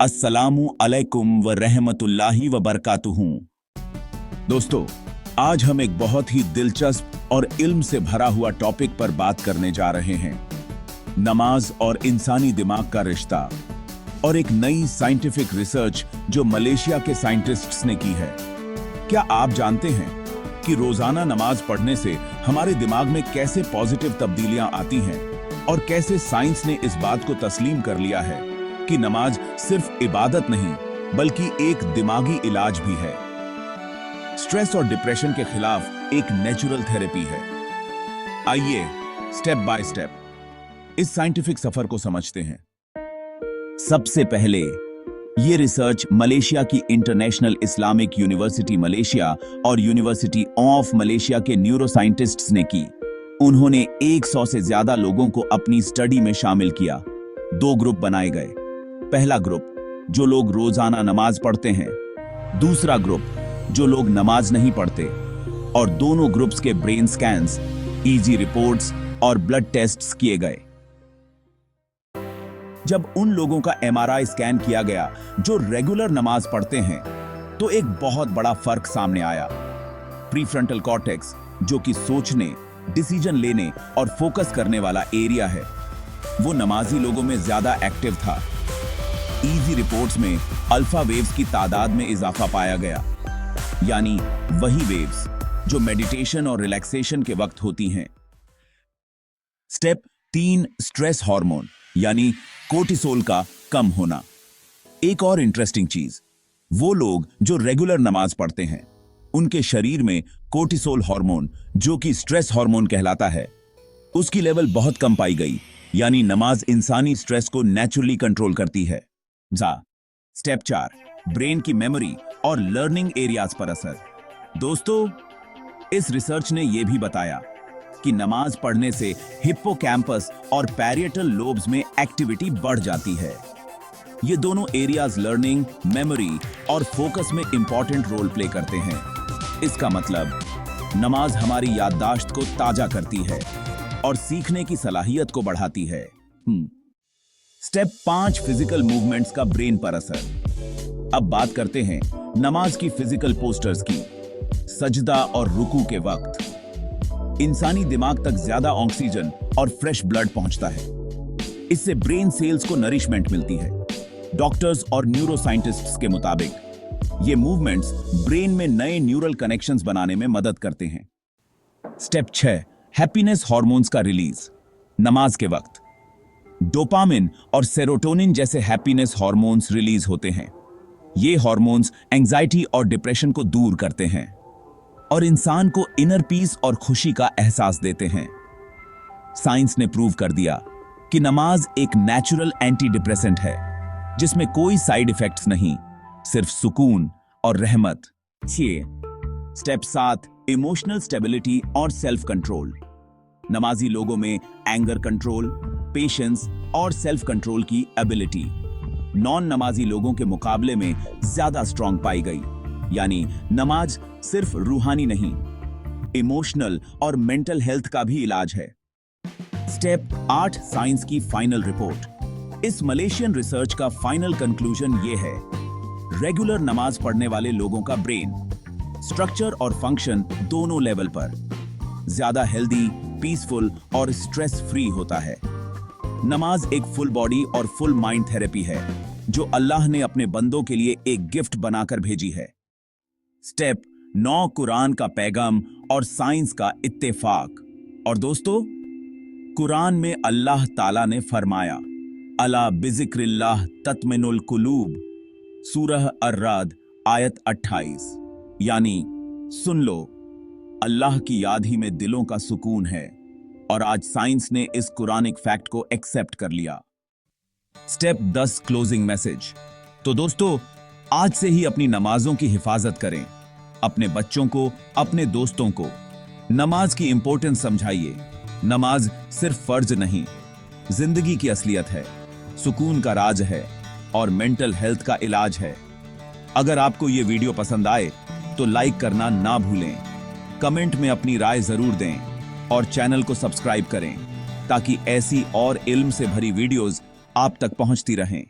अस्सलामु अलैकुम व रहमतुल्लाहि व बरकातुहू। दोस्तों, आज हम एक बहुत ही दिलचस्प और इल्म से भरा हुआ टॉपिक पर बात करने जा रहे हैं। नमाज और इंसानी दिमाग का रिश्ता और एक नई साइंटिफिक रिसर्च जो मलेशिया के साइंटिस्ट्स ने की है। क्या आप जानते हैं कि रोजाना नमाज पढ़ने से हमारे दिमाग में कैसे पॉजिटिव तब्दीलियां आती हैं और कैसे साइंस ने इस बात को तस्लीम कर लिया है कि नमाज सिर्फ इबादत नहीं बल्कि एक दिमागी इलाज भी है। स्ट्रेस और डिप्रेशन के खिलाफ एक नेचुरल थेरेपी है। आइए स्टेप बाय स्टेप इस साइंटिफिक सफर को समझते हैं। सबसे पहले ये रिसर्च मलेशिया की इंटरनेशनल इस्लामिक यूनिवर्सिटी मलेशिया और यूनिवर्सिटी ऑफ मलेशिया के न्यूरोसाइंटिस्ट्स ने की। उन्होंने 100 से ज्यादा लोगों को अपनी स्टडी में शामिल किया। 2 ग्रुप बनाए गए। पहला ग्रुप जो लोग रोजाना नमाज पढ़ते हैं, दूसरा ग्रुप जो लोग नमाज नहीं पढ़ते, और दोनों ग्रुप्स के ब्रेन स्कैन्स, ईजी रिपोर्ट्स और ब्लड टेस्ट्स किए गए। जब उन लोगों का एमआरआई स्कैन किया गया जो रेगुलर नमाज पढ़ते हैं, तो एक बहुत बड़ा फर्क सामने आया। प्रीफ्रंटल कॉर्टेक्स, जो कि सोचने, डिसीजन लेने और फोकस करने वाला एरिया है, वो नमाजी लोगों में ज्यादा एक्टिव था। ईजी रिपोर्ट्स में अल्फा वेव्स की तादाद में इजाफा पाया गया, यानी वही वेव्स जो मेडिटेशन और रिलैक्सेशन के वक्त होती हैं। स्टेप 3, स्ट्रेस हार्मोन यानी कोर्टिसोल का कम होना। एक और इंटरेस्टिंग चीज, वो लोग जो रेगुलर नमाज पढ़ते हैं, उनके शरीर में कोर्टिसोल हार्मोन, जो कि स्ट्रेस हार्मोन कहलाता है, उसकी लेवल बहुत कम पाई गई। यानी नमाज इंसानी स्ट्रेस को नेचुरली कंट्रोल करती है। स्टेप 4, ब्रेन की मेमोरी और लर्निंग एरियाज पर असर। दोस्तों, इस रिसर्च ने यह भी बताया कि नमाज पढ़ने से हिप्पोकैम्पस और पैरिएटल लोब्स में एक्टिविटी बढ़ जाती है। ये दोनों एरियाज लर्निंग, मेमोरी और फोकस में इंपॉर्टेंट रोल प्ले करते हैं। इसका मतलब नमाज हमारी याददाश्त को ताजा करती है और सीखने की सलाहियत को बढ़ाती है। स्टेप 5, फिजिकल मूवमेंट्स का ब्रेन पर असर। अब बात करते हैं नमाज की फिजिकल पोस्टर्स की। सजदा और रुकू के वक्त इंसानी दिमाग तक ज्यादा ऑक्सीजन और फ्रेश ब्लड पहुंचता है। इससे ब्रेन सेल्स को नरिशमेंट मिलती है। डॉक्टर्स और न्यूरोसाइंटिस्ट्स के मुताबिक ये मूवमेंट्स ब्रेन में नए न्यूरल कनेक्शंस बनाने में मदद करते हैं। स्टेप 6, हैप्पीनेस हार्मोन्स का रिलीज। नमाज के वक्त डोपामिन और सेरोटोनिन जैसे हैप्पीनेस हार्मोन्स रिलीज होते हैं। ये हार्मोन्स एंजाइटी और डिप्रेशन को दूर करते हैं और इंसान को इनर पीस और खुशी का एहसास देते हैं। साइंस ने प्रूव कर दिया कि नमाज एक नेचुरल एंटी डिप्रेसेंट है, जिसमें कोई साइड इफेक्ट्स नहीं, सिर्फ सुकून और रहमत। स्टेप 7, इमोशनल स्टेबिलिटी और सेल्फ कंट्रोल। नमाजी लोगों में एंगर कंट्रोल, पेशेंस और सेल्फ कंट्रोल की एबिलिटी नॉन नमाजी लोगों के मुकाबले में ज्यादा स्ट्रॉन्ग पाई गई। यानी नमाज सिर्फ रूहानी नहीं, इमोशनल और मेंटल हेल्थ का भी इलाज है। स्टेप 8, साइंस की फाइनल रिपोर्ट। इस मलेशियन रिसर्च का फाइनल कंक्लूजन ये है, रेगुलर नमाज पढ़ने वाले लोगों का ब्रेन स्ट्रक्चर और फंक्शन दोनों लेवल पर ज्यादा हेल्दी, पीसफुल और स्ट्रेस फ्री होता है। नमाज एक फुल बॉडी और फुल माइंड थेरेपी है जो अल्लाह ने अपने बंदों के लिए एक गिफ्ट बनाकर भेजी है। स्टेप 9, कुरान का पैगाम और साइंस का इत्तेफाक। और दोस्तों, कुरान में अल्लाह ताला ने फरमाया, अला बिज़िक्रिल्लाह तत्मिनुल कुलूब, सूरह अर्राद आयत 28। यानी सुन लो, अल्लाह की याद ही में दिलों का सुकून है। और आज साइंस ने इस कुरानिक फैक्ट को एक्सेप्ट कर लिया। Step 10, closing message. तो दोस्तों, आज से ही अपनी नमाजों की हिफाजत करें। अपने बच्चों को, अपने दोस्तों को नमाज की इंपॉर्टेंस समझाइए। नमाज सिर्फ फर्ज नहीं, जिंदगी की असलियत है, सुकून का राज है और मेंटल हेल्थ का इलाज है। अगर आपको ये वीडियो पसंद आए तो लाइक करना ना भूलें, कमेंट में अपनी राय जरूर दें और चैनल को सब्सक्राइब करें ताकि ऐसी और इल्म से भरी वीडियोस आप तक पहुंचती रहें।